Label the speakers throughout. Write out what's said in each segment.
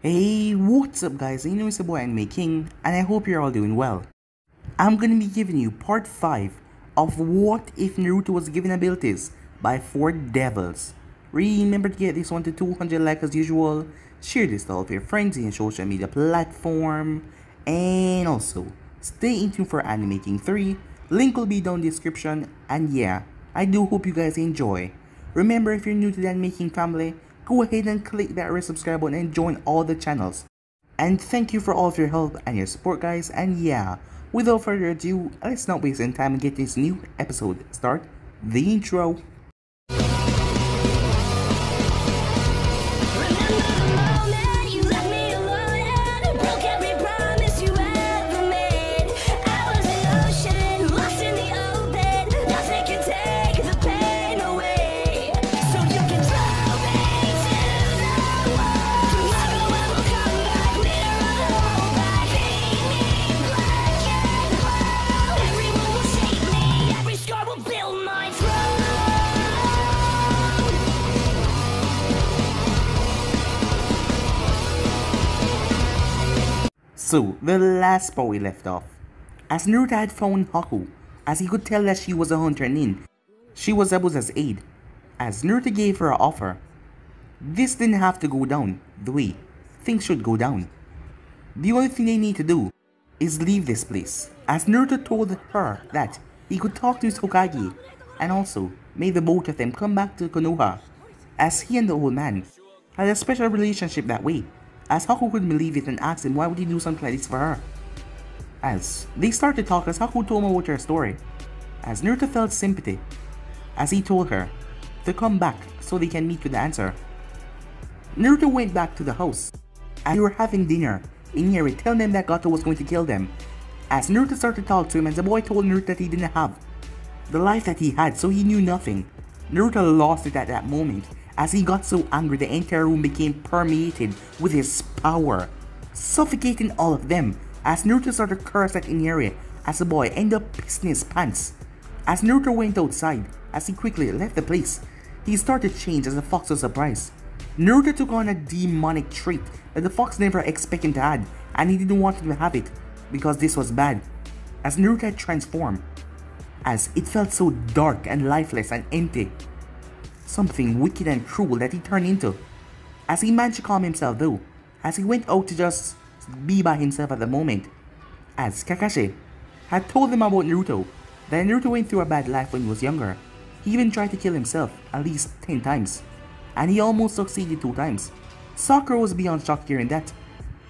Speaker 1: Hey, what's up guys, you know it's your boy Anime King, and I hope you're all doing well. I'm gonna be giving you part 5 of What If Naruto Was Given Abilities by 4 Devils. Remember to get this one to 200 likes as usual, share this to all of your friends in your social media platform, and also, stay in tune for Anime King 3, link will be down in the description, and yeah, I do hope you guys enjoy. Remember, if you're new to the Anime King family, go ahead and click that red subscribe button and join all the channels. And thank you for all of your help and your support guys, and yeah, without further ado, let's not waste any time and get this new episode start. The intro. So, the last part we left off, as Naruto had found Haku, as he could tell that she was a hunter nin, she was Zabuza's aide, as Naruto gave her an offer. This didn't have to go down the way things should go down. The only thing they need to do is leave this place, as Naruto told her that he could talk to his Hokage, and also made the both of them come back to Konoha, as he and the old man had a special relationship that way. As Haku couldn't believe it and asked him why would he do something like this for her. As they started to talk, as Haku told him about her story, as Naruto felt sympathy, as he told her to come back so they can meet with the answer. Naruto went back to the house, and they were having dinner in here, telling them that Gato was going to kill them. As Naruto started to talk to him, and the boy told Naruto that he didn't have the life that he had, so he knew nothing. Naruto lost it at that moment. As he got so angry, the entire room became permeated with his power, suffocating all of them. As Naruto started to curse at Inari, as the boy ended up pissing his pants. As Naruto went outside, as he quickly left the place, he started to change as the fox was surprised. Naruto took on a demonic trait that the fox never expected him to have, and he didn't want him to have it, because this was bad. As Naruto had transformed, as it felt so dark and lifeless and empty. Something wicked and cruel that he turned into. As he managed to calm himself though, as he went out to just be by himself at the moment. As Kakashi had told him about Naruto, that Naruto went through a bad life when he was younger. He even tried to kill himself at least 10 times, and he almost succeeded 2 times. Sakura was beyond shocked hearing that,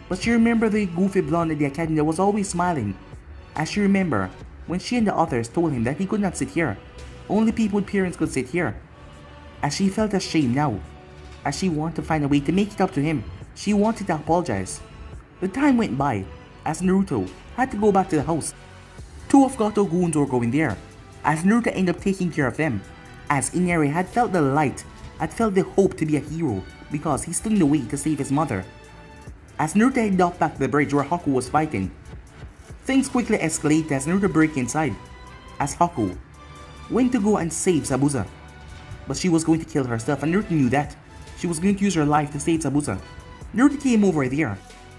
Speaker 1: but she remembered the goofy blonde at the academy that was always smiling. As she remembered when she and the others told him that he could not sit here, only people with parents could sit here. As she felt ashamed now, as she wanted to find a way to make it up to him, she wanted to apologize. The time went by, as Naruto had to go back to the house. 2 of Gato goons were going there, as Naruto ended up taking care of them, as Inari had felt the light, had felt the hope to be a hero, because he stood in the way to save his mother. As Naruto headed off back to the bridge where Haku was fighting, things quickly escalated as Naruto broke inside, as Haku went to go and save Zabuza. But she was going to kill herself, and Naruto knew that. She was going to use her life to save Zabuza. Naruto came over there.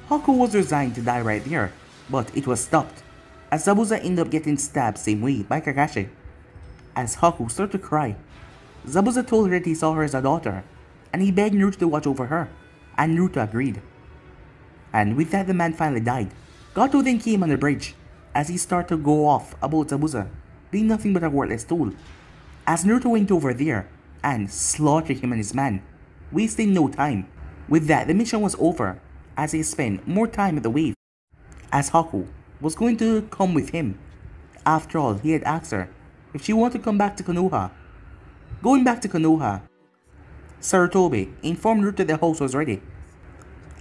Speaker 1: Haku was resigned to die right there, but it was stopped, as Zabuza ended up getting stabbed same way by Kakashi. As Haku started to cry, Zabuza told her that he saw her as a daughter, and he begged Naruto to watch over her, and Naruto agreed. And with that, the man finally died. Gato then came on the bridge, as he started to go off about Zabuza being nothing but a worthless tool. As Naruto went over there and slaughtered him and his man, wasting no time. With that, the mission was over, as he spent more time at the wave, as Haku was going to come with him. After all, he had asked her if she wanted to come back to Konoha. Going back to Konoha, Sarutobi informed Naruto the house was ready,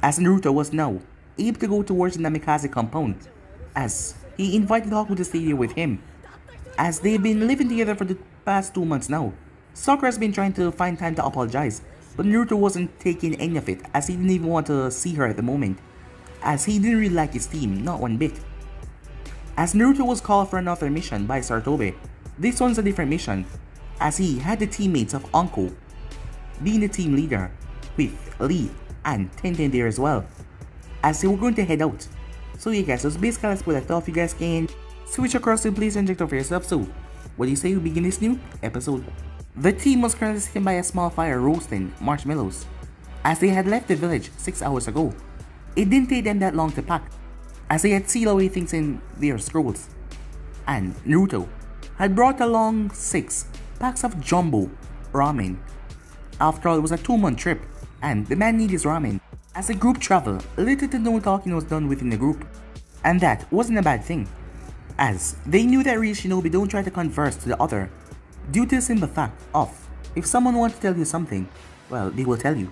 Speaker 1: as Naruto was now able to go towards the Namikaze compound, as he invited Haku to stay here with him, as they've been living together for the past 2 months now. Sakura has been trying to find time to apologize, but Naruto wasn't taking any of it, as he didn't even want to see her at the moment, as he didn't really like his team, not one bit. As Naruto was called for another mission by Sarutobi, this one's a different mission, as he had the teammates of Anko being the team leader, with Lee and Tenten there as well. as they were going to head out. So yeah guys, so basically that's what I thought. You guys can switch across to please and check out for yourself. So what do you say we begin this new episode? The team was currently sitting by a small fire roasting marshmallows, as they had left the village 6 hours ago. It didn't take them that long to pack, as they had sealed away things in their scrolls. And Naruto had brought along 6 packs of jumbo ramen. After all, it was a 2-month trip, and the man needed his ramen. As the group traveled, little to no talking was done within the group, and that wasn't a bad thing, as they knew that real shinobi don't try to converse to the other, due to the simple fact of, if someone wants to tell you something, well, they will tell you.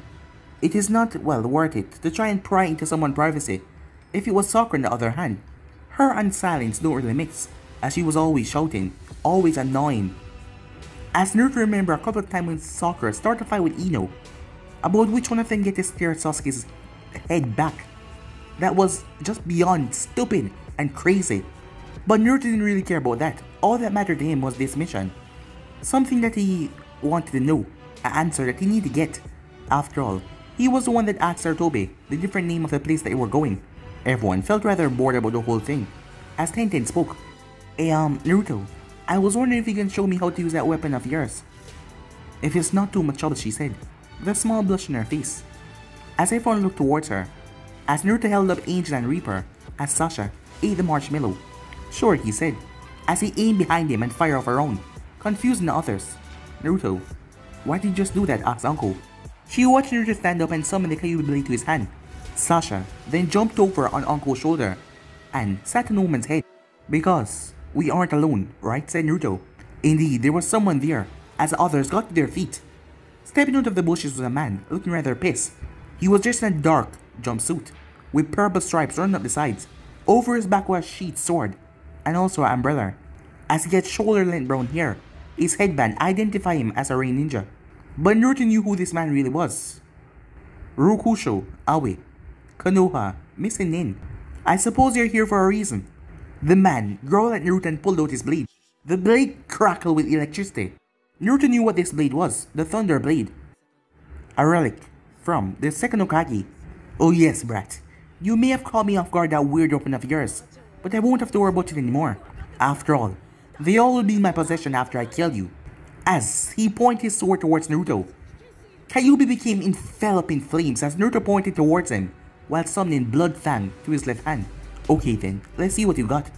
Speaker 1: It is not, well, worth it to try and pry into someone's privacy. If it was Sakura on the other hand, her and silence don't really mix, as she was always shouting, always annoying. As Naruto remember a couple of times when Sakura started a fight with Ino, about which one of them get to steer Sasuke's head back. That was just beyond stupid and crazy. But Naruto didn't really care about that. All that mattered to him was this mission. Something that he wanted to know, an answer that he needed to get. After all, he was the one that asked Sarutobi the different name of the place that they were going. Everyone felt rather bored about the whole thing, as Tenten spoke. Naruto, I was wondering if you can show me how to use that weapon of yours. If it's not too much trouble, she said, with a small blush on her face. As everyone looked towards her, as Naruto held up Angel and Reaper, as Sasha ate the marshmallow. Sure, he said, as he aimed behind him and fired off her own, confusing the others. Naruto, why did you just do that? Asked Uncle. She watched Naruto stand up and summon the Kyuubi blade to his hand. Sasha then jumped over on Uncle's shoulder and sat on the woman's head. Because we aren't alone, right? Said Naruto. Indeed, there was someone there, as the others got to their feet. Stepping out of the bushes was a man, looking rather pissed. He was dressed in a dark jumpsuit, with purple stripes running up the sides. Over his back was a sheathed sword, and also an umbrella. As he had shoulder-length brown hair, his headband identified him as a rain ninja. But Naruto knew who this man really was. Rokusho, Aoi, Konoha, Missing Nin. I suppose you're here for a reason. The man growled at Naruto and pulled out his blade. The blade crackled with electricity. Naruto knew what this blade was, the Thunder Blade. A relic from the second Unagi. Oh yes, brat. You may have caught me off guard that weird weapon of yours, but I won't have to worry about it anymore. After all, they all will be in my possession after I kill you. As he pointed his sword towards Naruto, Kyuubi became enveloped in flames as Naruto pointed towards him, while summoning Blood Fang to his left hand. Okay then, let's see what you got.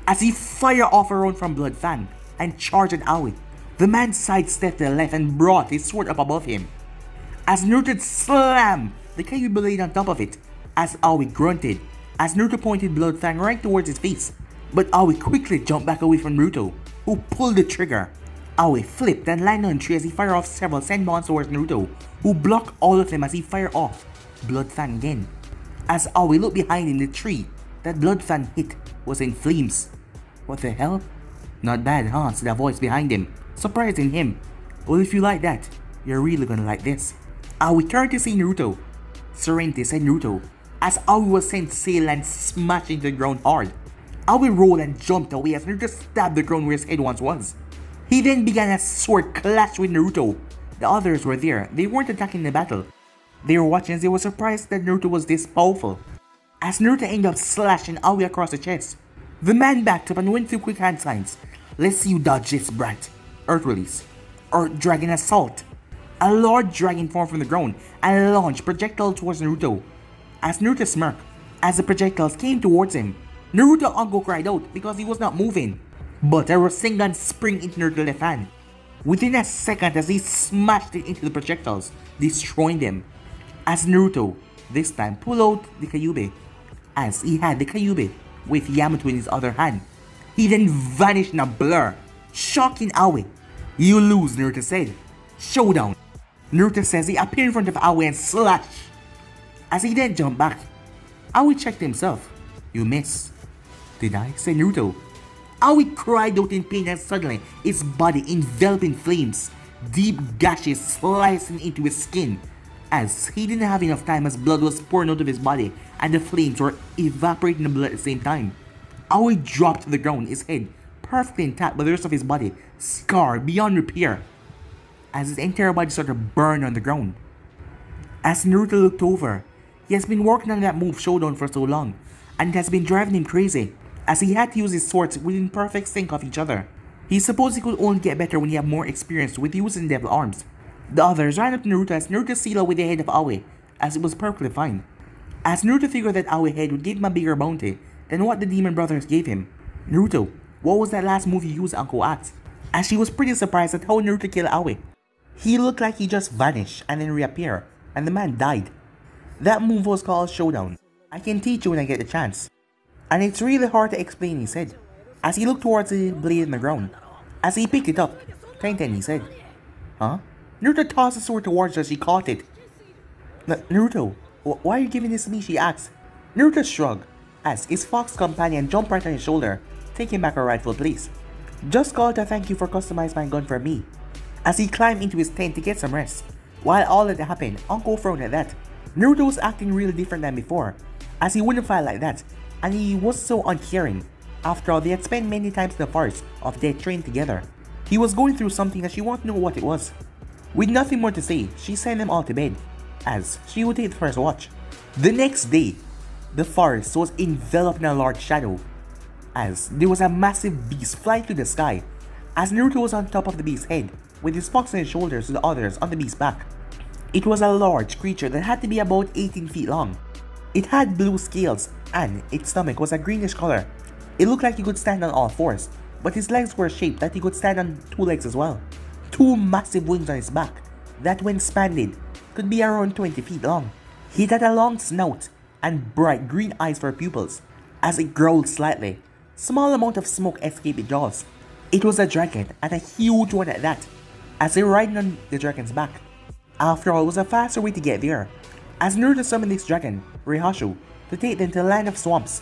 Speaker 1: As he fired off a round from Blood Fang and charged at Aoi, the man sidestepped to the left and brought his sword up above him. As Naruto slammed the Kyuubi blade on top of it, as Aoi grunted, as Naruto pointed Blood Fang right towards his face. But Aoi quickly jumped back away from Naruto, who pulled the trigger. Aoi flipped and landed on a tree as he fired off several sand bombs towards Naruto, who blocked all of them as he fired off Blood Fang again. As Aoi looked behind him, the tree that Blood Fang hit was in flames. What the hell? Not bad, huh? Said a voice behind him, surprising him. Well, if you like that, you're really gonna like this. Aoi turned to see Naruto. Serenity, said Naruto, as Aoi was sent sail and smashed into the ground hard. Aoi rolled and jumped away as Naruto stabbed the ground where his head once was. He then began a sword clash with Naruto. The others were there. They weren't attacking the battle. They were watching as they were surprised that Naruto was this powerful. As Naruto ended up slashing Aoi across the chest, the man backed up and went through quick hand signs. Let's see you dodge this, brat. Earth release. Earth Dragon Assault. A large dragon formed from the ground and launched projectiles towards Naruto. As Naruto smirked, as the projectiles came towards him, Naruto Ongo cried out because he was not moving. But a Rasengan sprang into Naruto's left hand. Within a second as he smashed it into the projectiles, destroying them. As Naruto, this time, pulled out the Kyuubi. As he had the Kyuubi with Yamato in his other hand, he then vanished in a blur, shocking Aoi. You lose, Naruto said. Showdown. Naruto says he appeared in front of Aoi and slashed. As he then jumped back, Aoi checked himself. You miss. Did I? Said Naruto. Aoi cried out in pain and suddenly his body enveloped in flames, deep gashes slicing into his skin. As he didn't have enough time as blood was pouring out of his body and the flames were evaporating the blood at the same time. Aoi dropped to the ground, his head perfectly intact but the rest of his body scarred beyond repair. As his entire body started to burn on the ground. As Naruto looked over, He has been working on that move showdown for so long, and it has been driving him crazy, as he had to use his swords within perfect sync of each other. He supposed he could only get better when he had more experience with using devil arms. The others ran up to Naruto as Naruto sealed with the head of Aoi, as it was perfectly fine. As Naruto figured that Aoi head would give him a bigger bounty than what the demon brothers gave him. Naruto, what was that last move you used Uncle at? As she was pretty surprised at how Naruto killed Aoi. He looked like he just vanished and then reappeared, and the man died. That move was called Showdown. I can teach you when I get the chance. And it's really hard to explain, he said, as he looked towards the blade in the ground. As he picked it up, Tenten, he said. Huh? Naruto tossed the sword towards her as she caught it. Naruto, why are you giving this to me, she asked. Naruto shrugged, as his fox companion jumped right on his shoulder, taking back her rightful place. Just called to thank you for customizing my gun for me. As he climbed into his tent to get some rest. While all that happened, Uncle frowned at that. Naruto was acting really different than before, as he wouldn't fight like that, and he was so uncaring. After all, they had spent many times in the forest of death trained together. He was going through something that she wanted to know what it was. With nothing more to say, she sent them all to bed, as she would take the first watch. The next day, the forest was enveloped in a large shadow, as there was a massive beast flying through the sky, as Naruto was on top of the beast's head, with his fox on his shoulders to the others on the beast's back. It was a large creature that had to be about 18 feet long. It had blue scales, and its stomach was a greenish color. It looked like he could stand on all fours, but his legs were shaped that he could stand on two legs as well. Two massive wings on his back, that when expanded, could be around 20 feet long. It had a long snout, and bright green eyes for pupils. As it growled slightly, small amount of smoke escaped its jaws. It was a dragon, and a huge one at that, as they riding on the dragon's back. After all, it was a faster way to get there, as Naruto summoned this dragon, Reihashu, to take them to the land of swamps.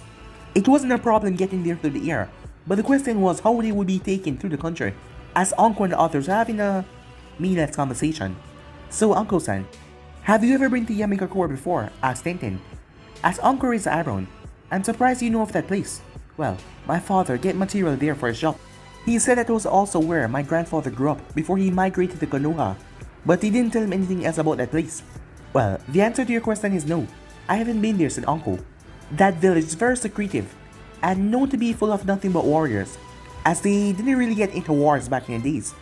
Speaker 1: It wasn't a problem getting there through the air, but the question was how they would be taken through the country, as Uncle and the others were having a meaningless conversation. So Uncle-san, have you ever been to Yamagakure before? Asked Tenten. As Uncle raised the eyebrow, I'm surprised you know of that place. Well, my father get material there for his shop. He said that was also where my grandfather grew up before he migrated to Konoha, but he didn't tell him anything else about that place. Well, the answer to your question is no. I haven't been there, said Uncle. That village is very secretive, and known to be full of nothing but warriors, as they didn't really get into wars back in the days,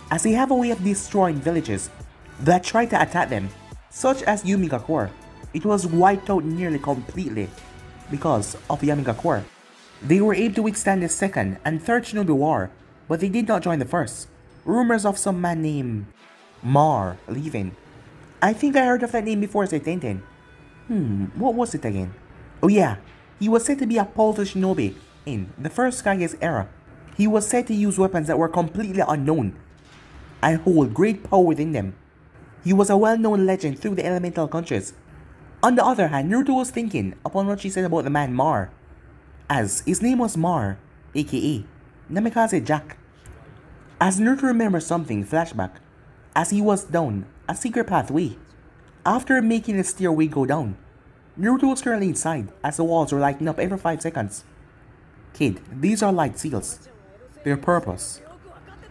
Speaker 1: as they have a way of destroying villages that try to attack them, such as Yamagakure. It was wiped out nearly completely because of Yamagakure. They were able to withstand the second and third Shinobi War, but they did not join the first. Rumors of some man named Mar leaving. I think I heard of that name before, said Tenten. What was it again? Oh yeah, he was said to be a powerful shinobi in the first Kage's era. He was said to use weapons that were completely unknown and hold great power within them. He was a well-known legend through the elemental countries. On the other hand, Naruto was thinking upon what she said about the man Mar, as his name was Mar, A.G.E, Namikaze Jack. As Naruto remembers something, flashback, as he was down a secret pathway. After making the stairway go down, Naruto was currently inside, as the walls were lighting up every 5 seconds. Kid, these are light seals. Their purpose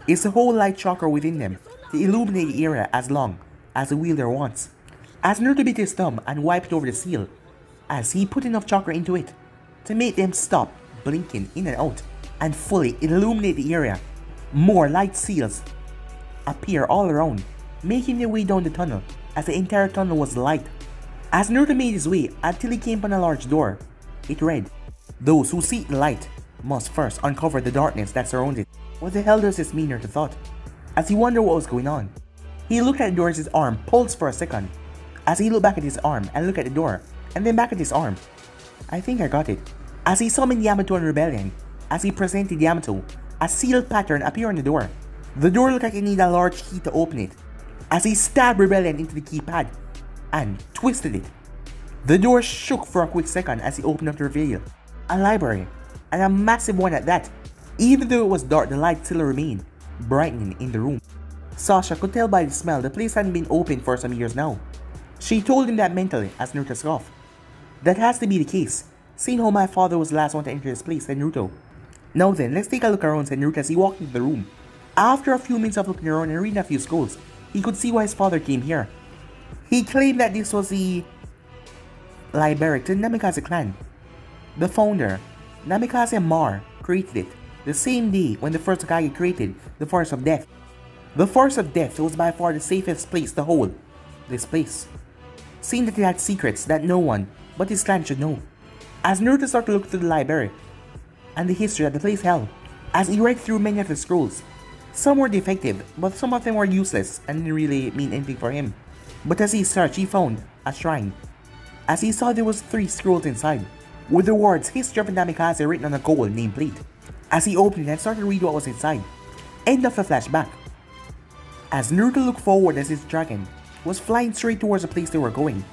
Speaker 1: is to hold light chakra within them to illuminate the area as long as the wielder wants. As Naruto bit his thumb and wiped over the seal, as he put enough chakra into it to make them stop blinking in and out and fully illuminate the area, more light seals appear all around, making their way down the tunnel as the entire tunnel was light. As Naruto made his way until he came upon a large door, it read, "Those who seek the light must first uncover the darkness that surrounds it." What the hell does this mean, Naruto thought, as he wondered what was going on. He looked at the door as his arm pulsed for a second, as he looked back at his arm and looked at the door, and then back at his arm. I think I got it. As he summoned Yamato and Rebellion, as he presented Yamato, a sealed pattern appeared on the door. The door looked like it needed a large key to open it, as he stabbed Rebellion into the keypad and twisted it. The door shook for a quick second as he opened up to reveal a library, and a massive one at that. Even though it was dark, the light still remained, brightening in the room. Sasha could tell by the smell the place hadn't been open for some years now. She told him that mentally, as Naruto scoffed. That has to be the case, seeing how my father was the last one to enter this place, said Naruto. Now then, let's take a look around, said Naruto as he walked into the room. After a few minutes of looking around and reading a few scrolls, he could see why his father came here. He claimed that this was the library to the Namikaze clan. The founder, Namikaze Mar, created it the same day when the first Unagi created the Forest of Death. The Forest of Death was by far the safest place to hold this place, seeing that it had secrets that no one but his clan should know. As Naruto started to look through the library and the history that the place held, as he read through many of the scrolls, some were defective, but some of them were useless and didn't really mean anything for him. But as he searched, he found a shrine. As he saw, there was 3 scrolls inside, with the words History of Namikaze written on a gold nameplate. As he opened it and started to read what was inside, end of the flashback. As Naruto looked forward as his dragon was flying straight towards the place they were going.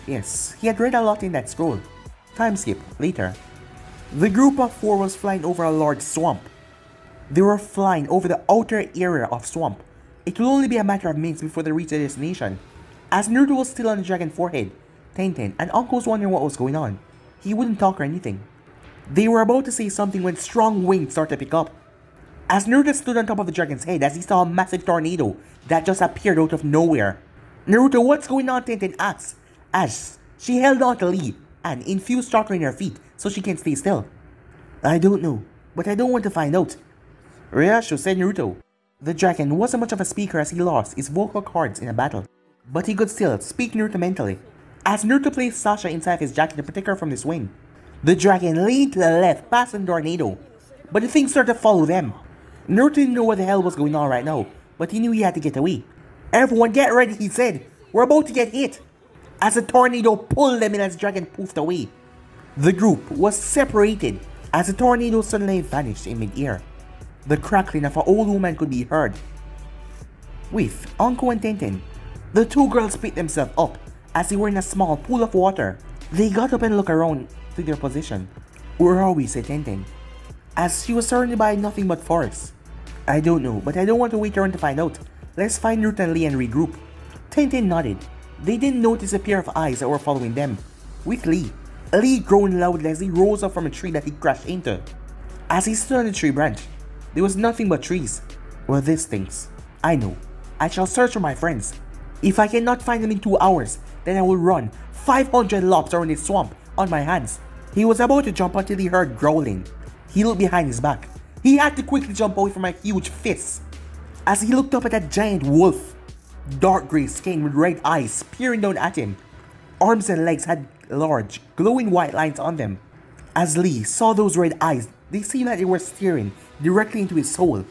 Speaker 1: Yes, he had read a lot in that scroll. Time skip, later. The group of 4 was flying over a large swamp. They were flying over the outer area of swamp. It will only be a matter of minutes before they reach their destination. As Naruto was still on the dragon's forehead, Tenten and Uncle was wondering what was going on. He wouldn't talk or anything. They were about to say something when strong winds started to pick up. As Naruto stood on top of the dragon's head as he saw a massive tornado that just appeared out of nowhere. Naruto, what's going on? Tenten asked as she held on to Lee and infused chakra in her feet so she can stay still. I don't know, but I don't want to find out. Ryashu, said Naruto. The dragon wasn't much of a speaker as he lost his vocal cords in a battle, but he could still speak Naruto mentally. As Naruto placed Sasha inside his jacket to protect her from this wind, the dragon leaned to the left past the tornado, but the thing started to follow them. Naruto didn't know what the hell was going on right now, but he knew he had to get away. Everyone get ready, he said. We're about to get hit. As the tornado pulled them in as the dragon poofed away. The group was separated as the tornado suddenly vanished in mid-air. The crackling of an old woman could be heard. With Anko and Tenten, the 2 girls picked themselves up as they were in a small pool of water. They got up and looked around to their position. Where are we? Said Tenten, as she was surrounded by nothing but forest. I don't know, but I don't want to wait around to find out. Let's find Naruto and Lee and regroup. Tenten nodded. They didn't notice a pair of eyes that were following them. With Lee groaned loudly as he rose up from a tree that he crashed into. As he stood on the tree branch, there was nothing but trees. Well, this stinks. I know. I shall search for my friends. If I cannot find them in 2 hours, then I will run 500 laps around this swamp on my hands. He was about to jump until he heard growling. He looked behind his back. He had to quickly jump away from a huge fist. As he looked up at that giant wolf, dark grey skin with red eyes peering down at him. Arms and legs had large, glowing white lines on them. As Lee saw those red eyes, they seemed like they were staring directly into his soul.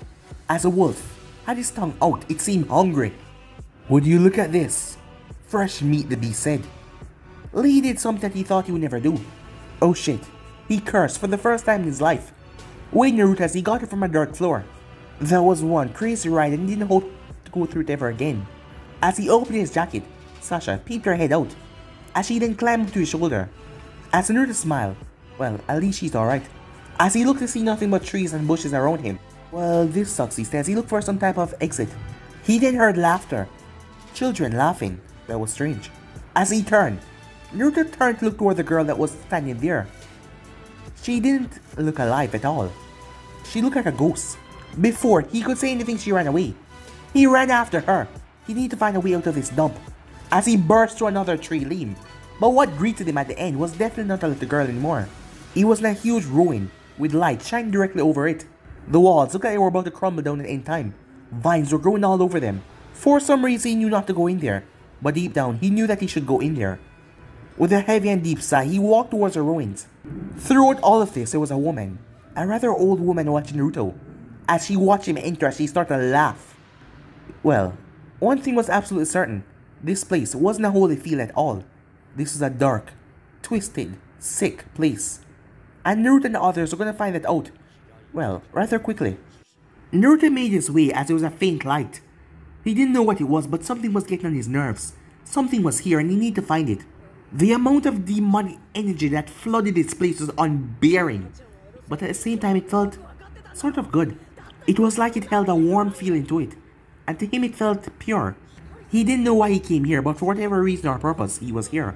Speaker 1: As a wolf had his tongue out, it seemed hungry. Would you look at this? Fresh meat, the beast said. Lee did something that he thought he would never do. Oh shit, he cursed for the first time in his life. Wait, Naruto, as he got it from a dirt floor. That was one crazy ride and he didn't hope to go through it ever again. As he opened his jacket, Sasha peeped her head out, as she then climbed up to his shoulder. As Naruto smiled, well, at least she's alright. As he looked to see nothing but trees and bushes around him. Well, this sucks, he said as he looked for some type of exit. He then heard laughter. Children laughing. That was strange. As he turned, Naruto turned to look toward the girl that was standing there. She didn't look alive at all. She looked like a ghost. Before he could say anything, she ran away. He ran after her. He needed to find a way out of this dump. As he burst through another tree limb. But what greeted him at the end was definitely not a little girl anymore. It was in a huge ruin, with light shining directly over it. The walls looked like they were about to crumble down at any time. Vines were growing all over them. For some reason he knew not to go in there, but deep down he knew that he should go in there. With a heavy and deep sigh, he walked towards the ruins. Throughout all of this, there was a woman, a rather old woman watching Naruto. As she watched him enter, she started to laugh. Well, one thing was absolutely certain. This place wasn't a holy field at all. This was a dark, twisted, sick place. And Naruto and the others were going to find that out, well, rather quickly. Naruto made his way as there was a faint light. He didn't know what it was, but something was getting on his nerves. Something was here and he needed to find it. The amount of demonic energy that flooded this place was unbearing. But at the same time it felt sort of good. It was like it held a warm feeling to it. And to him it felt pure. He didn't know why he came here, but for whatever reason or purpose, he was here.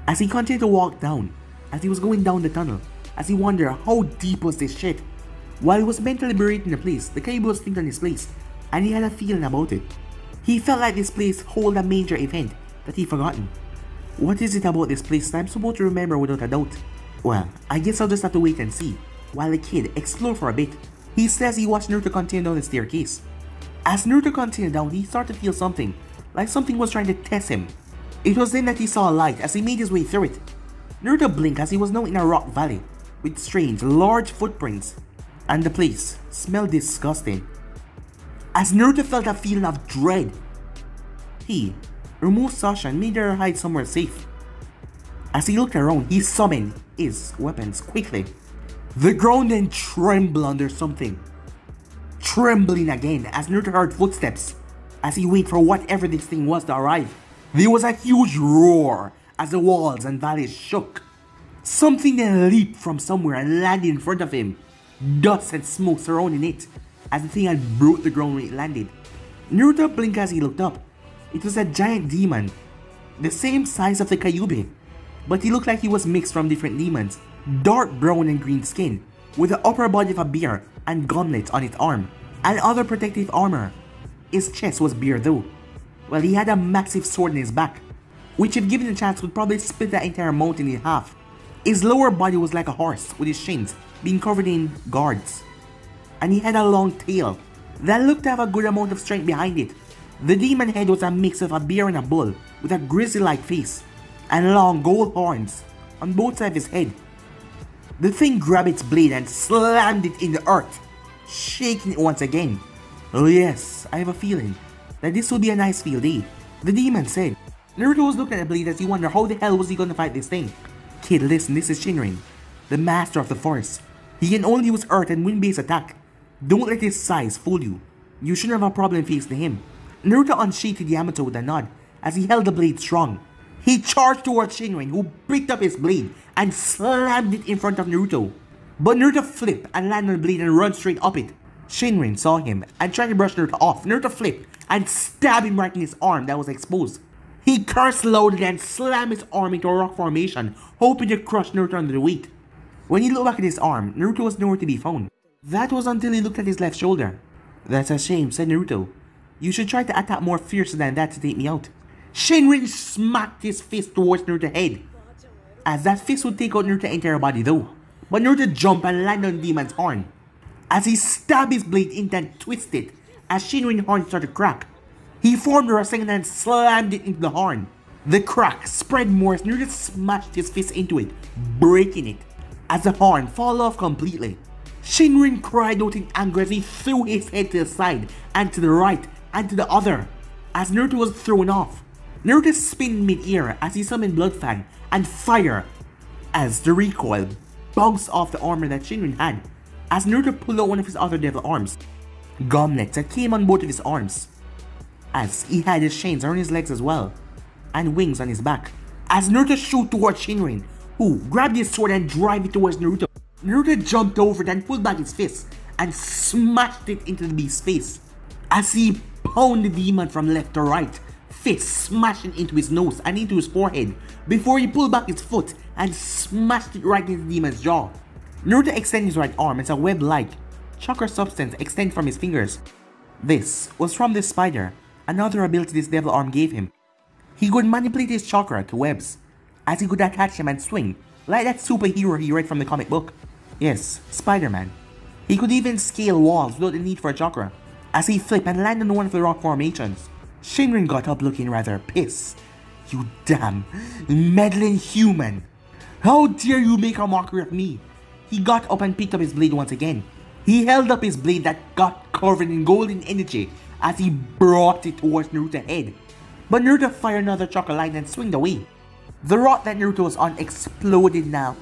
Speaker 1: As he continued to walk down, as he was going down the tunnel, as he wondered how deep was this shit. While he was mentally berating the place, the Kaiba was thinking on his place, and he had a feeling about it. He felt like this place held a major event that he'd forgotten. What is it about this place that I'm supposed to remember without a doubt? Well, I guess I'll just have to wait and see, while the kid explored for a bit. He says he watched Naruto continue down the staircase. As Naruto continued down, he started to feel something, like something was trying to test him. It was then that he saw a light as he made his way through it. Naruto blinked as he was now in a rock valley, with strange, large footprints, and the place smelled disgusting. As Naruto felt a feeling of dread, he removed Sasha and made her hide somewhere safe. As he looked around, he summoned his weapons quickly. The ground then trembled under something. Trembling again as Naruto heard footsteps. As he waited for whatever this thing was to arrive, there was a huge roar as the walls and valleys shook. Something then leaped from somewhere and landed in front of him. Dust and smoke surrounding it as the thing had broke the ground when it landed. Naruto blinked as he looked up. It was a giant demon, the same size of the Kyuubi, but he looked like he was mixed from different demons. Dark brown and green skin, with the upper body of a bear and gauntlets on its arm, and other protective armor. His chest was bare though, while he had a massive sword in his back, which if given a chance would probably split the entire mountain in half. His lower body was like a horse, with his shins being covered in guards, and he had a long tail that looked to have a good amount of strength behind it. The demon head was a mix of a bear and a bull, with a grizzly-like face, and long gold horns on both sides of his head. The thing grabbed its blade and slammed it in the earth, shaking it once again. Oh yes, I have a feeling that this will be a nice field day, the demon said. Naruto was looking at the blade as he wondered how the hell was he gonna fight this thing. Kid, listen, this is Shinrin, the master of the forest. He can only use earth and wind-based attack. Don't let his size fool you. You shouldn't have a problem facing him. Naruto unsheathed Yamato with a nod as he held the blade strong. He charged towards Shinrin, who picked up his blade and slammed it in front of Naruto. But Naruto flipped and landed on the blade and ran straight up it. Shinrin saw him and tried to brush Naruto off. Naruto flipped and stabbed him right in his arm that was exposed. He cursed loudly and slammed his arm into a rock formation, hoping to crush Naruto under the weight. When he looked back at his arm, Naruto was nowhere to be found. That was until he looked at his left shoulder. That's a shame, said Naruto. You should try to attack more fiercer than that to take me out. Shinrin smacked his fist towards Naruto's head, as that fist would take out Naruto's entire body though. But Naruto jumped and landed on the demon's horn. As he stabbed his blade into and twisted, as Shinrin's horn started to crack, he formed a second and slammed it into the horn. The crack spread more as Naruto smashed his fist into it, breaking it, as the horn fell off completely. Shinrin cried out in anger as he threw his head to the side and to the right and to the other, as Naruto was thrown off. Naruto spun mid-air as he summoned Blood Fan and fire as the recoil bounced off the armor that Shinrin had, as Naruto pulled out one of his other devil arms, gauntlets that came on both of his arms, as he had his chains around his legs as well, and wings on his back. As Naruto shot towards Shinrin, who grabbed his sword and drove it towards Naruto. Naruto jumped over it and pulled back his fist and smashed it into the beast's face. As he pounded the demon from left to right, fist smashing into his nose and into his forehead, before he pulled back his foot and smashed it right into the demon's jaw. Naruto extended his right arm as a web-like chakra substance extended from his fingers. This was from the spider, another ability this devil arm gave him. He could manipulate his chakra to webs, as he could attach them and swing, like that superhero he read from the comic book. Yes, Spider-Man. He could even scale walls without the need for a chakra, as he flipped and landed on one of the rock formations. Shinrin got up looking rather pissed. You damn meddling human! How dare you make a mockery of me? He got up and picked up his blade once again. He held up his blade that got covered in golden energy as he brought it towards Naruto's head. But Naruto fired another chakra line and swinged away. The rock that Naruto was on exploded now,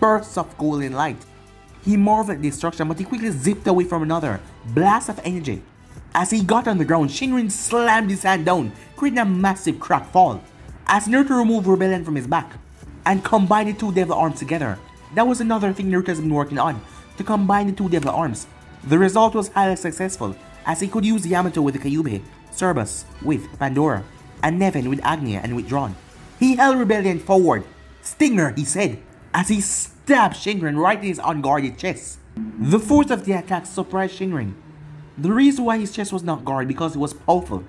Speaker 1: bursts of golden light. He marveled at destruction, but he quickly zipped away from another blast of energy. As he got on the ground, Shinrin slammed his hand down, creating a massive crack fall. As Naruto removed Rebellion from his back and combined the two devil arms together, that was another thing Naruto has been working on, to combine the two devil arms. The result was highly successful, as he could use Yamato with the Kyuubi, Cerebus with Pandora, and Neven with Agni and Withdrawn. He held Rebellion forward. Stinger, he said, as he stabbed Shinrin right in his unguarded chest. The force of the attack surprised Shinrin. The reason why his chest was not guarded because it was powerful,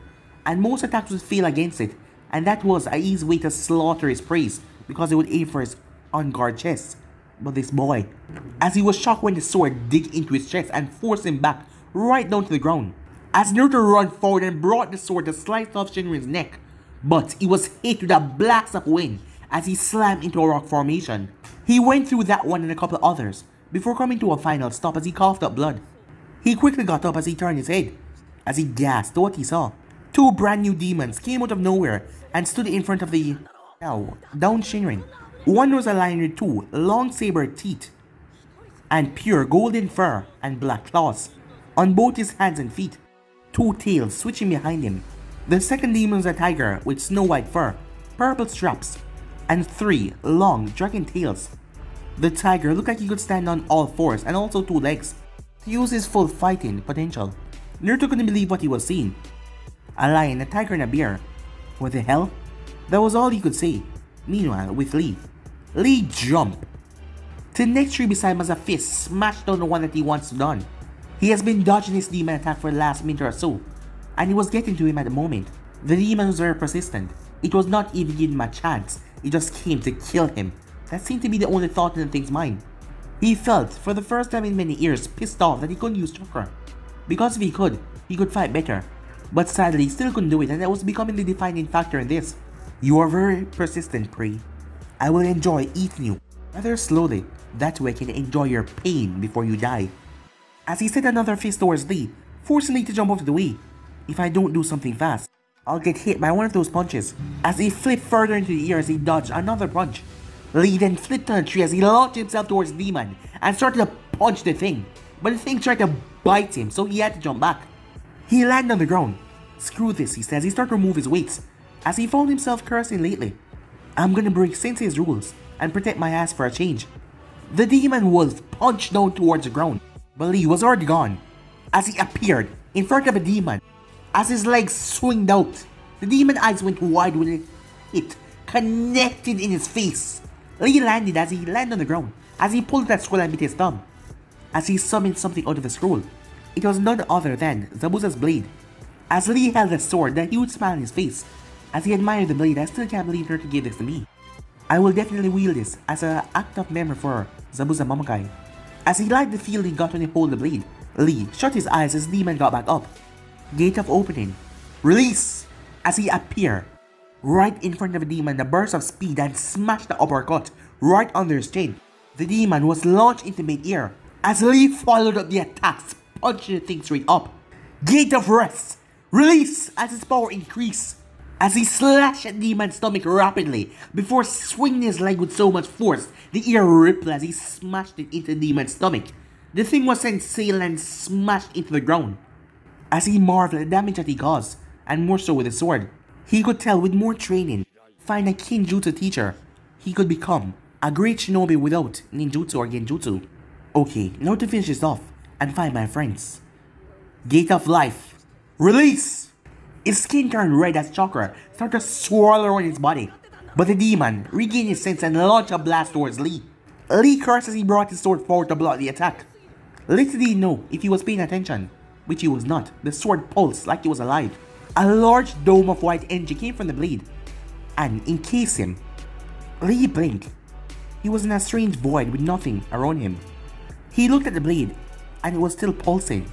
Speaker 1: and most attacks would fail against it, and that was a easy way to slaughter his prey because it would aim for his on-guard chest. But this boy, as he was shocked when the sword digged into his chest and forced him back right down to the ground. As Naruto ran forward and brought the sword to slice off Shinrin's neck, but he was hit with a blast of wind as he slammed into a rock formation. He went through that one and a couple others before coming to a final stop as he coughed up blood. He quickly got up as he turned his head, as he gasped what he saw. Two brand new demons came out of nowhere and stood in front of the now down Shinrin. One was a lion with two long saber teeth and pure golden fur and black claws on both his hands and feet, two tails switching behind him. The second demon was a tiger with snow white fur, purple straps, and three long dragon tails. The tiger looked like he could stand on all fours and also two legs to use his full fighting potential. Naruto couldn't believe what he was seeing. A lion, a tiger, and a bear. What the hell? That was all he could say. Meanwhile, with Lee jumped. The next tree beside him was a fist smashed down the one that he wants to done. He has been dodging his demon attack for the last minute or so, and it was getting to him at the moment. The demon was very persistent. It was not even giving him a chance, it just came to kill him. That seemed to be the only thought in the thing's mind. He felt, for the first time in many years, pissed off that he couldn't use chakra. Because if he could fight better. But sadly, he still couldn't do it, and that was becoming the defining factor in this. You are very persistent, Prey. I will enjoy eating you, rather slowly. That way I can enjoy your pain before you die. As he set another fist towards Lee, forcing Lee to jump out of the way. If I don't do something fast, I'll get hit by one of those punches. As he flipped further into the air as he dodged another punch. Lee then flipped on a tree as he launched himself towards the demon and started to punch the thing. But the thing tried to bite him, so he had to jump back. He landed on the ground. Screw this, he says. He started to remove his weights as he found himself cursing lately. I'm gonna break Sensei's rules and protect my ass for a change. The demon wolf punched down towards the ground, but Lee was already gone as he appeared in front of a demon. As his legs swinged out, the demon eyes went wide when it hit, connected in his face. Lee landed as he landed on the ground, as he pulled that scroll and bit his thumb. As he summoned something out of the scroll, it was none other than Zabuza's blade. As Lee held the sword, a huge smile on his face. As he admired the blade, I still can't believe her to give this to me. I will definitely wield this as an act of memory for Zabuza Momogai. As he liked the feel he got when he pulled the blade, Lee shut his eyes as the demon got back up. Gate of opening. Release! As he appeared right in front of the demon, a burst of speed and smashed the uppercut right under his chin. The demon was launched into mid-air as Lee followed up the attacks, punching the thing straight up. Gate of rest. Release as his power increased. As he slashed at the demon's stomach rapidly before swinging his leg with so much force, the air rippled as he smashed it into the demon's stomach. The thing was sent sailing and smashed into the ground. As he marveled at the damage that he caused, and more so with his sword, he could tell with more training, find a kinjutsu teacher, he could become a great shinobi without ninjutsu or genjutsu. Okay, now to finish this off and find my friends. Gate of life. Release! His skin turned red as chakra started to swirl around his body. But the demon regained his sense and launched a blast towards Lee. Lee cursed as he brought his sword forward to block the attack. Little did he know if he was paying attention, which he was not. The sword pulsed like he was alive. A large dome of white energy came from the blade and encased him. Lee blinked. He was in a strange void with nothing around him. He looked at the blade and it was still pulsing.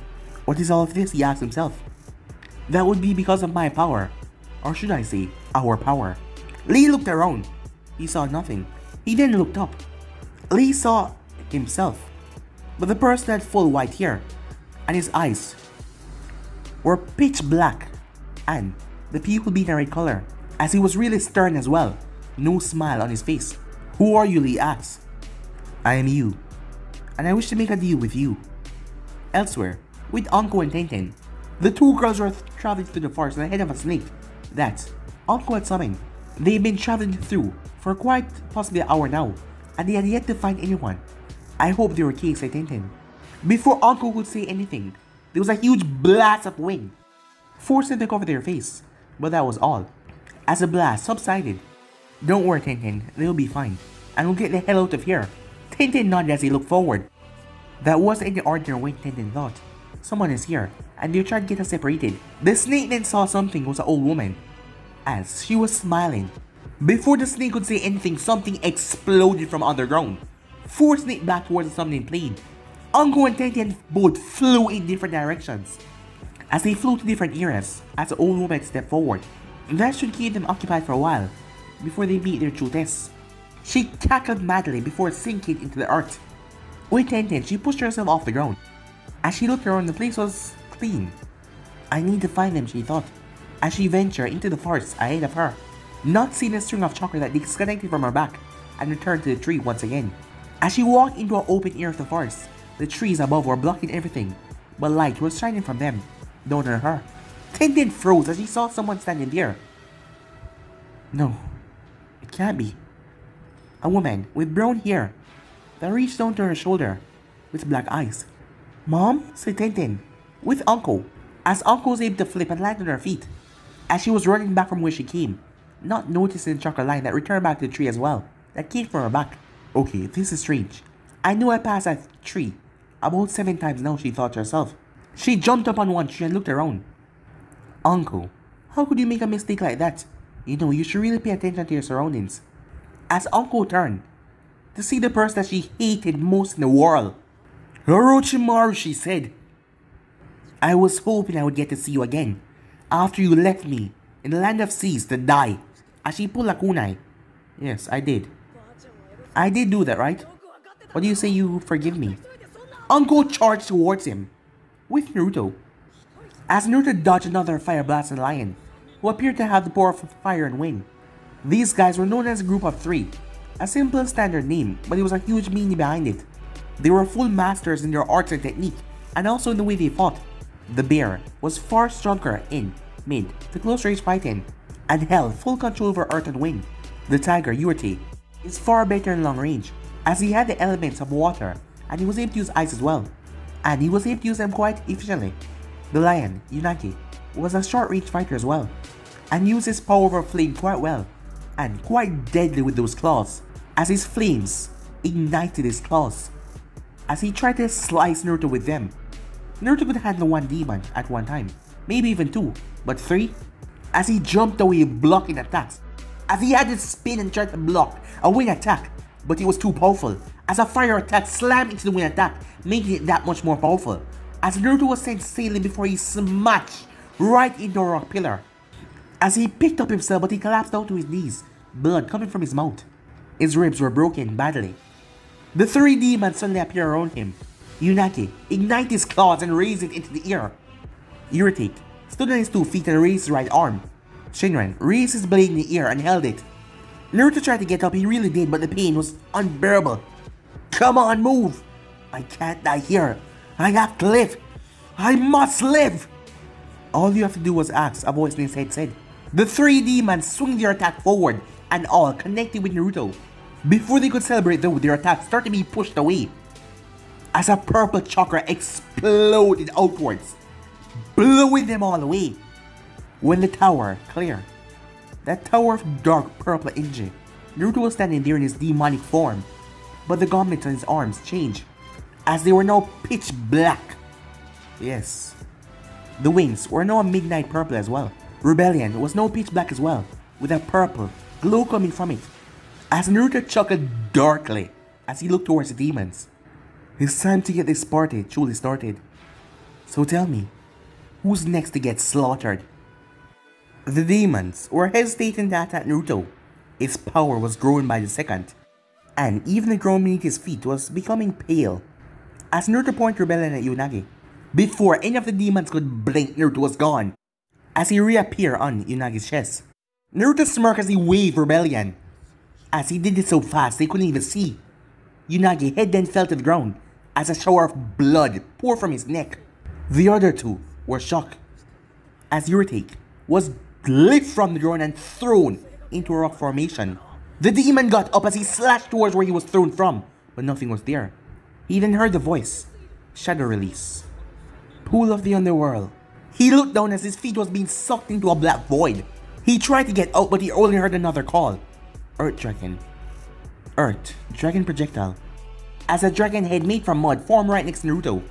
Speaker 1: What is all of this? He asked himself. That would be because of my power, or should I say, our power. Lee looked around. He saw nothing. He then looked up. Lee saw himself, but the person had full white hair, and his eyes were pitch black, and the pupil being a red color, as he was really stern as well. No smile on his face. Who are you? Lee asked. I am you, and I wish to make a deal with you. Elsewhere, with Anko and Tenten, the two girls were traveling through the forest ahead of a snake that Anko had summoned. They had been traveling through for quite possibly an hour now, and they had yet to find anyone. I hope they were okay, said Tenten. Before Anko could say anything, there was a huge blast of wind, forcing them to cover their face, but that was all. As the blast subsided, don't worry Tenten, they'll be fine, and we'll get the hell out of here. Tenten nodded as he looked forward. That wasn't any ordinary wind, Tenten thought. Someone is here, and they're trying to get us separated. The snake then saw something was an old woman. as she was smiling. Before the snake could say anything, something exploded from underground, forcing it back towards the summoning plane. Uncle and Tenten both flew in different directions. As they flew to different areas, as the old woman stepped forward, that should keep them occupied for a while, before they meet their true test. She cackled madly before sinking into the earth. With Tenten, she pushed herself off the ground. As she looked around, the place was clean. I need to find them, she thought, as she ventured into the forest ahead of her, not seeing a string of chakra that disconnected from her back and returned to the tree once again. As she walked into an open area of the forest, the trees above were blocking everything, but light was shining from them, down on her. Tenten froze as she saw someone standing there. No, it can't be. A woman with brown hair that reached down to her shoulder with black eyes. Mom, said Tenten, with Uncle, as Uncle was able to flip and land on her feet, as she was running back from where she came, not noticing the chakra line that returned back to the tree as well, that came from her back. Okay, this is strange. I knew I passed that tree about 7 times now, she thought to herself. She jumped up on one tree and looked around. Uncle, how could you make a mistake like that? You know, you should really pay attention to your surroundings. As Uncle turned to see the person that she hated most in the world. Orochimaru, she said. I was hoping I would get to see you again after you left me in the land of seas to die. As she pulled a kunai. Yes, I did. I did do that, right? What do you say you forgive me? Uncle charged towards him with Naruto. As Naruto dodged another fire blasting lion, who appeared to have the power of fire and wind. These guys were known as a group of 3, a simple standard name, but it was a huge meaning behind it. They were full masters in their arts and technique, and also in the way they fought. The bear was far stronger in mid to close range fighting, and held full control over earth and wind. The tiger, Yurite, is far better in long range, as he had the elements of water, and he was able to use ice as well, and he was able to use them quite efficiently. The lion, Unagi, was a short range fighter as well, and used his power over flame quite well, and quite deadly with those claws, as his flames ignited his claws. As he tried to slice Naruto with them, Naruto could handle 1 demon at one time, maybe even 2, but 3? As he jumped away blocking attacks, as he had to spin and try to block a wind attack, but he was too powerful, as a fire attack slammed into the wind attack, making it that much more powerful, as Naruto was sent sailing before he smashed right into a rock pillar. As he picked up himself, but he collapsed down to his knees, blood coming from his mouth. His ribs were broken badly. The 3 demons suddenly appeared around him. Unagi ignited his claws and raised it into the air. Irritate stood on his 2 feet and raised his right arm. Shinran raised his blade in the air and held it. Naruto tried to get up, he really did, but the pain was unbearable. Come on, move! I can't die here. I have to live. I must live! All you have to do was ask, a voice in his head said. The 3 demons swung their attack forward and all connected with Naruto. Before they could celebrate though, their attack started to be pushed away, as a purple chakra exploded outwards, blowing them all away. When the tower cleared, that tower of dark purple energy, Naruto was standing there in his demonic form, but the gauntlets on his arms changed, as they were now pitch black. Yes, the wings were now a midnight purple as well. Rebellion was now pitch black as well, with a purple glow coming from it, as Naruto chuckled darkly as he looked towards the demons. It's time to get this party truly started. So tell me, who's next to get slaughtered? The demons were hesitating to attack Naruto. His power was growing by the second, and even the ground beneath his feet was becoming pale. As Naruto pointed Rebellion at Unagi, before any of the demons could blink, Naruto was gone, as he reappeared on Unagi's chest. Naruto smirked as he waved Rebellion. As he did it so fast they couldn't even see. Unagi's head then fell to the ground as a shower of blood poured from his neck. The other 2 were shocked, as Irritate was lifted from the ground and thrown into a rock formation. The demon got up as he slashed towards where he was thrown from, but nothing was there. He then heard the voice, Shadow Release. Pool of the Underworld. He looked down as his feet was being sucked into a black void. He tried to get out, but he only heard another call. Earth Dragon. Earth Dragon Projectile. As a dragon head made from mud formed right next to Naruto.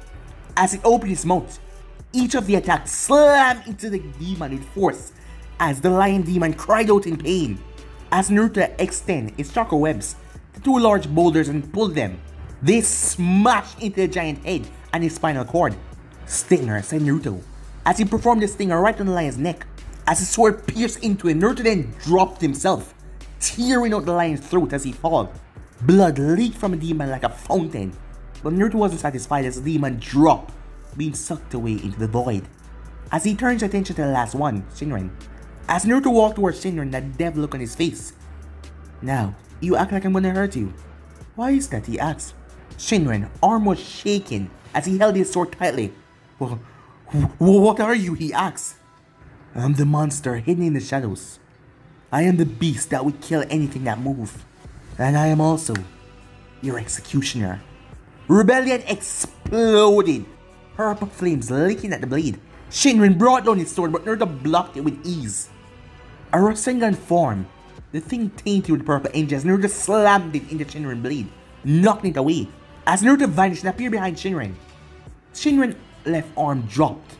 Speaker 1: As it opened its mouth, each of the attacks slammed into the demon with force, as the lion demon cried out in pain. As Naruto extended his chakra webs to two large boulders and pulled them, they smashed into the giant head and his spinal cord. Stinger, said Naruto, as he performed the stinger right on the lion's neck. As his sword pierced into him, Naruto then dropped himself, tearing out the lion's throat as he fell. Blood leaked from the demon like a fountain, but Naruto wasn't satisfied as the demon dropped, being sucked away into the void. As he turns attention to the last one, Shinran. As Naruto walked towards Shinran, that devil look on his face. Now, you act like I'm gonna hurt you. Why is that? He asked. Shinran's arm was shaking as he held his sword tightly. Well, what are you? He asked. I'm the monster hidden in the shadows. I am the beast that would kill anything that moves. And I am also your executioner. Rebellion exploded, purple flames licking at the blade. Shinran brought down his sword, but Naruto blocked it with ease. A Rasengan formed, the thing tainted with purple energy as Naruto slammed it into Shinran's blade, knocking it away. As Naruto vanished and appeared behind Shinran, Shinran's left arm dropped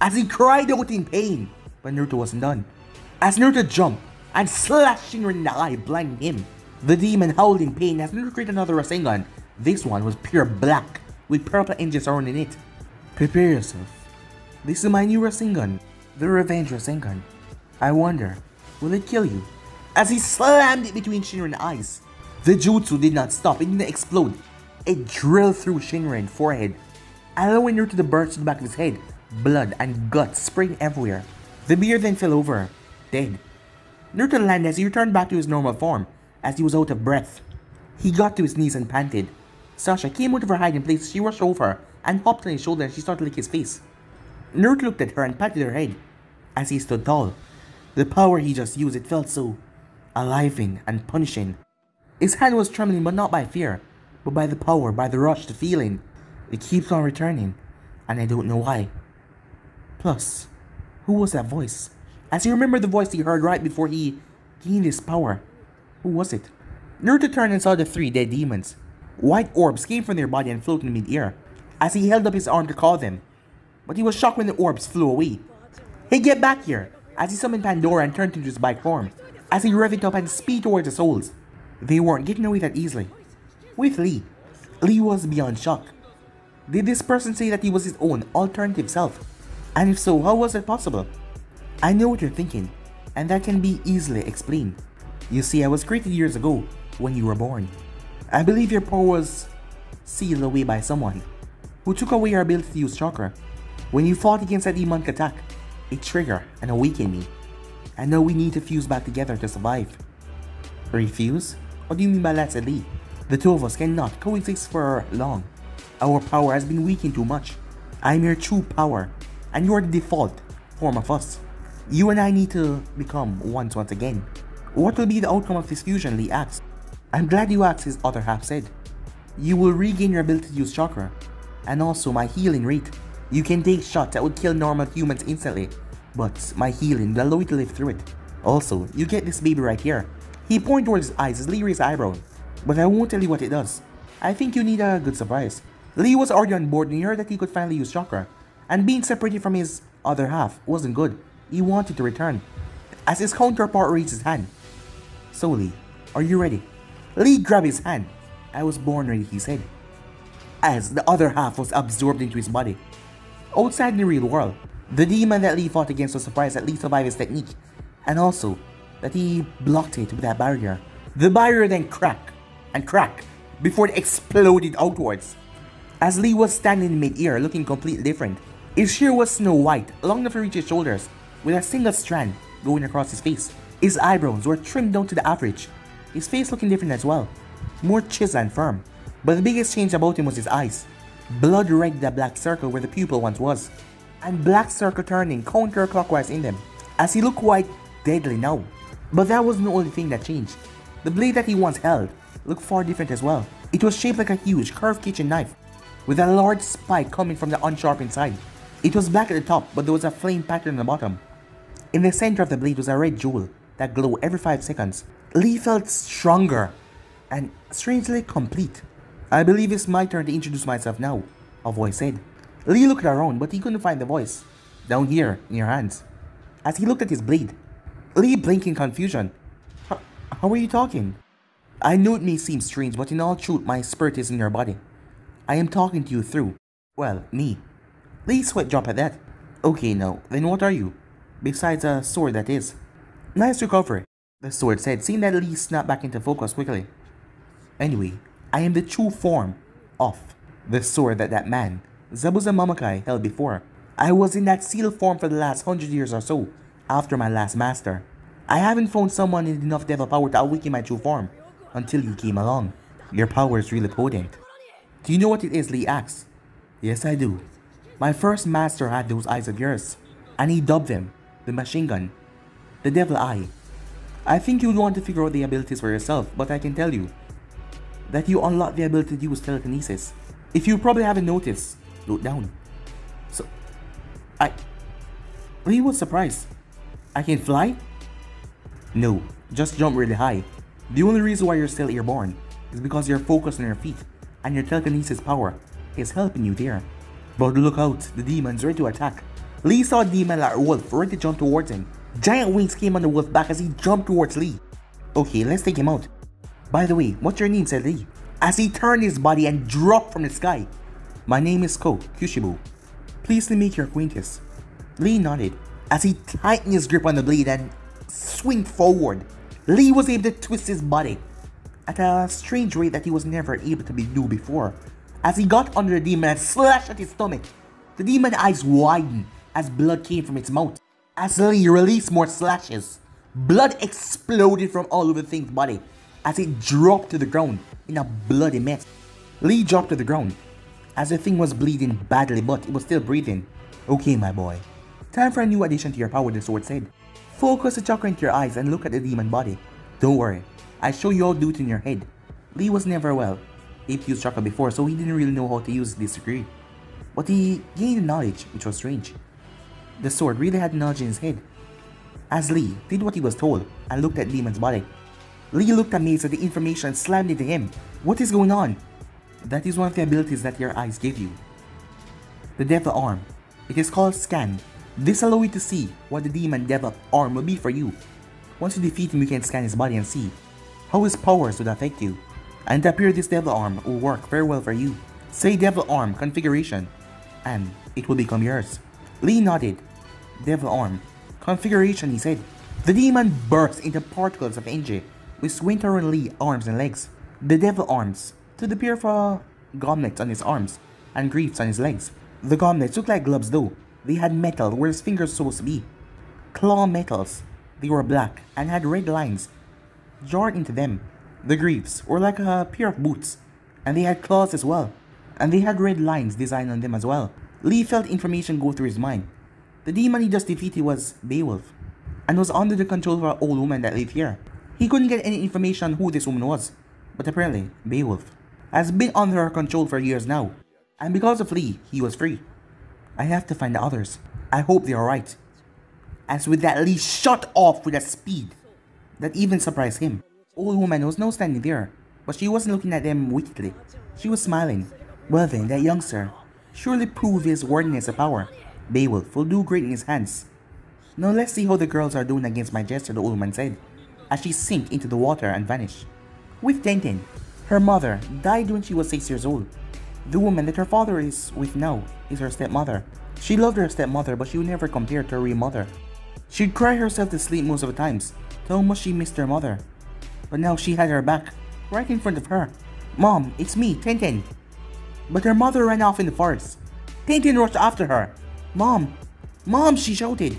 Speaker 1: as he cried out in pain, but Naruto wasn't done. As Naruto jumped and slashed Shinran in the eye, blinding him, the demon howled in pain as Naruto created another Rasengan. This one was pure black with purple energy surrounding it. Prepare yourself. This is my new Rasengan, the Revenge Rasengan. I wonder, will it kill you? As he slammed it between Shinran's eyes, the jutsu did not stop. It didn't explode. It drilled through Shinran's forehead, allowing Naruto to burst to the back of his head, blood and guts spraying everywhere. The beard then fell over, dead. Naruto landed as he returned back to his normal form, as he was out of breath. He got to his knees and panted. Sasha came out of her hiding place. She rushed over and hopped on his shoulder and she started to lick his face. Naruto looked at her and patted her head as he stood tall. The power he just used, it felt so aliving and punishing. His hand was trembling, but not by fear, but by the power, by the rush, the feeling. It keeps on returning, and I don't know why. Plus, who was that voice? As he remembered the voice he heard right before he gained his power. Who was it? Naruto turned and saw the three dead demons. White orbs came from their body and floated in mid-air, as he held up his arm to call them. But he was shocked when the orbs flew away. Hey, get back here! As he summoned Pandora and turned into his bike form, as he revved it up and speed towards the souls. They weren't getting away that easily. With Lee. Lee was beyond shock. Did this person say that he was his own alternative self? And if so, how was it possible? I know what you're thinking, and that can be easily explained. You see, I was created years ago, when you were born. I believe your power was sealed away by someone who took away your ability to use chakra. When you fought against that demonic attack, it triggered and awakened me. And now we need to fuse back together to survive. Refuse? What do you mean by that, said Lee? The two of us cannot coexist for long. Our power has been weakened too much. I am your true power, and you are the default form of us. You and I need to become once again. What will be the outcome of this fusion? Lee asked. I'm glad you asked, his other half said. You will regain your ability to use chakra, and also my healing rate. You can take shots that would kill normal humans instantly, but my healing will allow you to live through it. Also, you get this baby right here. He pointed towards his eyes as Lee raised his eyebrow, but I won't tell you what it does. I think you need a good surprise. Lee was already on board and he heard that he could finally use chakra, and being separated from his other half wasn't good. He wanted to return. As his counterpart raised his hand. So Lee, are you ready? Lee grabbed his hand. I was born ready, he said, as the other half was absorbed into his body. Outside in the real world, the demon that Lee fought against was surprised that Lee survived his technique, and also that he blocked it with that barrier. The barrier then cracked and cracked before it exploded outwards. As Lee was standing in mid-air looking completely different, his hair was snow white, long enough to reach his shoulders, with a single strand going across his face. His eyebrows were trimmed down to the average, his face looking different as well, more chiseled and firm. But the biggest change about him was his eyes. Blood red the black circle where the pupil once was, and black circle turning counterclockwise in them, as he looked quite deadly now. But that wasn't the only thing that changed. The blade that he once held looked far different as well. It was shaped like a huge curved kitchen knife, with a large spike coming from the unsharpened side. It was black at the top, but there was a flame pattern on the bottom. In the center of the blade was a red jewel that glowed every 5 seconds. Lee felt stronger and strangely complete. I believe it's my turn to introduce myself now, a voice said. Lee looked around, but he couldn't find the voice. Down here, in your hands. As he looked at his blade, Lee blinked in confusion. How are you talking? I know it may seem strange, but in all truth, my spirit is in your body. I am talking to you through, well, me. Lee's sweat dropped at that. Okay, now, then what are you? Besides a sword, that is. Nice recovery, the sword said, seeing that Lee snapped back into focus quickly. Anyway, I am the true form of the sword that man, Zabuza Mamakai, held before. I was in that sealed form for the last 100 years or so, after my last master. I haven't found someone with enough devil power to awaken my true form, until you came along. Your power is really potent. Do you know what it is, Lee asked. Yes, I do. My first master had those eyes of yours, and he dubbed them the machine gun, the devil eye. I think you'd want to figure out the abilities for yourself, but I can tell you that you unlock the ability to use telekinesis. If you probably haven't noticed, look down. So, Lee was surprised. I can fly? No, just jump really high. The only reason why you're still airborne is because you're focused on your feet, and your telekinesis power is helping you there. But look out, the demon's ready to attack. Lee saw a demon like a wolf ready to jump towards him. Giant wings came on the wolf back as he jumped towards Lee. Okay, let's take him out. By the way, what's your name, said Lee, as he turned his body and dropped from the sky. My name is Kushibu. Pleased to make your acquaintance. Lee nodded as he tightened his grip on the blade and swing forward. Lee was able to twist his body at a strange rate that he was never able to do before. As he got under the demon and slashed at his stomach, the demon's eyes widened as blood came from its mouth. As Lee released more slashes, blood exploded from all over the thing's body as it dropped to the ground in a bloody mess. Lee dropped to the ground as the thing was bleeding badly, but it was still breathing. Okay, my boy. Time for a new addition to your power, the sword said. Focus the chakra into your eyes and look at the demon body. Don't worry, I show you how to do it in your head. Lee was never able to use chakra before, so he didn't really know how to use this degree. But he gained knowledge, which was strange. The sword really had knowledge in his head. As Lee did what he was told and looked at the demon's body, Lee looked amazed at the information and slammed into him. What is going on? That is one of the abilities that your eyes give you. The devil arm. It is called Scan. This allows you to see what the demon devil arm will be for you. Once you defeat him, you can scan his body and see how his powers would affect you. And it appears this devil arm will work very well for you. Say devil arm configuration and it will become yours. Lee nodded. Devil arm configuration, he said. The demon burst into particles of energy which went around Lee's arms and legs. The devil arms to the pair of gauntlets on his arms and greaves on his legs. The gauntlets looked like gloves though. They had metal where his fingers were supposed to be. Claw metals. They were black and had red lines jarred into them. The greaves were like a pair of boots, and they had claws as well, and they had red lines designed on them as well. Lee felt information go through his mind. The demon he just defeated was Beowulf, and was under the control of an old woman that lived here. He couldn't get any information on who this woman was, but apparently Beowulf has been under her control for years now, and because of Lee, he was free. I have to find the others. I hope they are right. As with that, Lee shot off with a speed that even surprised him. Old woman was now standing there, but she wasn't looking at them wickedly. She was smiling. Well then, that youngster surely proved his worthiness of power. Beowulf will do great in his hands. Now let's see how the girls are doing against my jester, the old woman said, as she sank into the water and vanished. With Tenten, her mother died when she was 6 years old. The woman that her father is with now is her stepmother. She loved her stepmother, but she would never compare to her real mother. She'd cry herself to sleep most of the times, to how much she missed her mother. But now she had her back, right in front of her. Mom, it's me, Tenten. But her mother ran off in the forest. Tenten rushed after her. Mom! Mom, she shouted.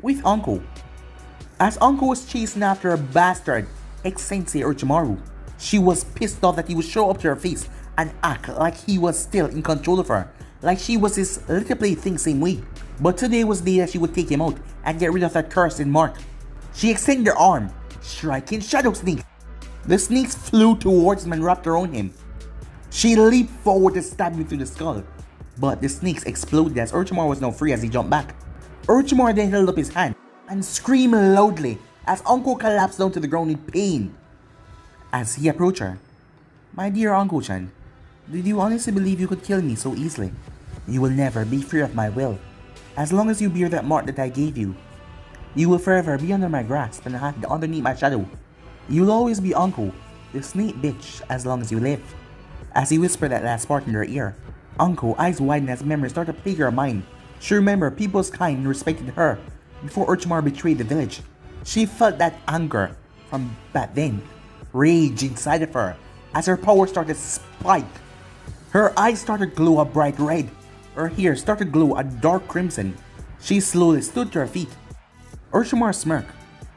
Speaker 1: With Uncle. As Uncle was chasing after her bastard, ex-sensei Orochimaru, she was pissed off that he would show up to her face and act like he was still in control of her, like she was his little plaything same way. But today was the day that she would take him out and get rid of that cursed mark. She extended her arm, striking Shadow Snake. The snakes flew towards him and wrapped around him. She leaped forward to stab him through the skull, but the snakes exploded as Orochimaru was now free as he jumped back. Orochimaru then held up his hand and screamed loudly as Uncle collapsed down to the ground in pain. As he approached her, "My dear Uncle-chan, did you honestly believe you could kill me so easily? You will never be free of my will, as long as you bear that mark that I gave you." You will forever be under my grasp and hide underneath my shadow. You'll always be Uncle, the snake bitch, as long as you live. As he whispered that last part in her ear, Uncle, eyes widened as memories started to plague her mind. She remembered people's kind and respected her before Orochimaru betrayed the village. She felt that anger from back then, rage inside of her as her power started to spike. Her eyes started to glow a bright red. Her hair started to glow a dark crimson. She slowly stood to her feet. Orochimaru smirked.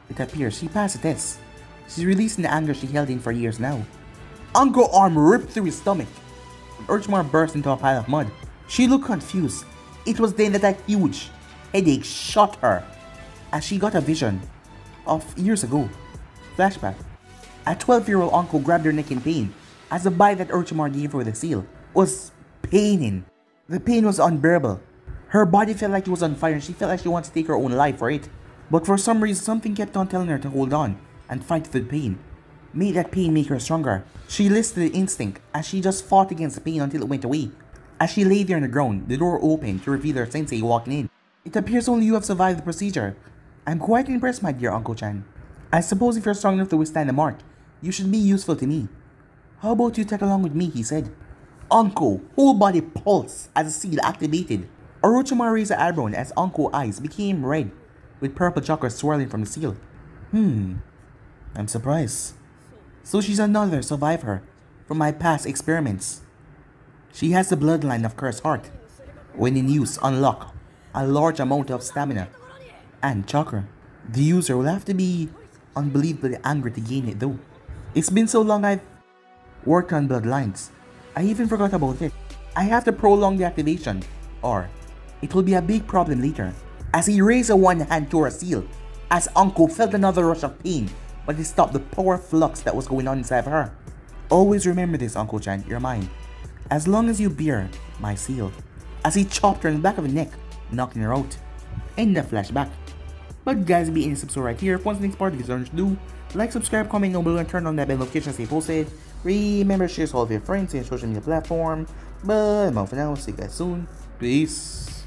Speaker 1: It appears she passed the test. She's releasing the anger she held in for years now. Uncle arm ripped through his stomach. Orochimaru burst into a pile of mud. She looked confused. It was then that a huge headache shot her as she got a vision of years ago. Flashback. A 12-year-old uncle grabbed her neck in pain as the bite that Orochimaru gave her with a seal was paining. The pain was unbearable. Her body felt like it was on fire and she felt like she wanted to take her own life for it. But for some reason, something kept on telling her to hold on and fight for the pain. Made that pain make her stronger. She listened to the instinct as she just fought against the pain until it went away. As she lay there on the ground, the door opened to reveal her sensei walking in. It appears only you have survived the procedure. I'm quite impressed, my dear Uncle-chan. I suppose if you're strong enough to withstand the mark, you should be useful to me. How about you tag along with me, he said. Uncle, whole body pulsed as the seal activated. Orochimaru raised an eyebrow as Unco's eyes became red, with purple chakra swirling from the seal. I'm surprised. So she's another survivor from my past experiments. She has the bloodline of Cursed Heart. When in use, unlock a large amount of stamina and chakra. The user will have to be unbelievably angry to gain it though. It's been so long I've worked on bloodlines. I even forgot about it. I have to prolong the activation, or it will be a big problem later. As he raised a one hand to her seal, as Uncle felt another rush of pain, but he stopped the power flux that was going on inside of her. Always remember this, Uncle-chan, you're mine. As long as you bear my seal. As he chopped her in the back of the neck, knocking her out. End the flashback. But guys, be in subscribe right here. If once the next part of this do, like, subscribe, comment down below, and turn on that bell notification to stay posted. Remember to share this all with your friends and social media platform. But I'm out for now. See you guys soon. Peace.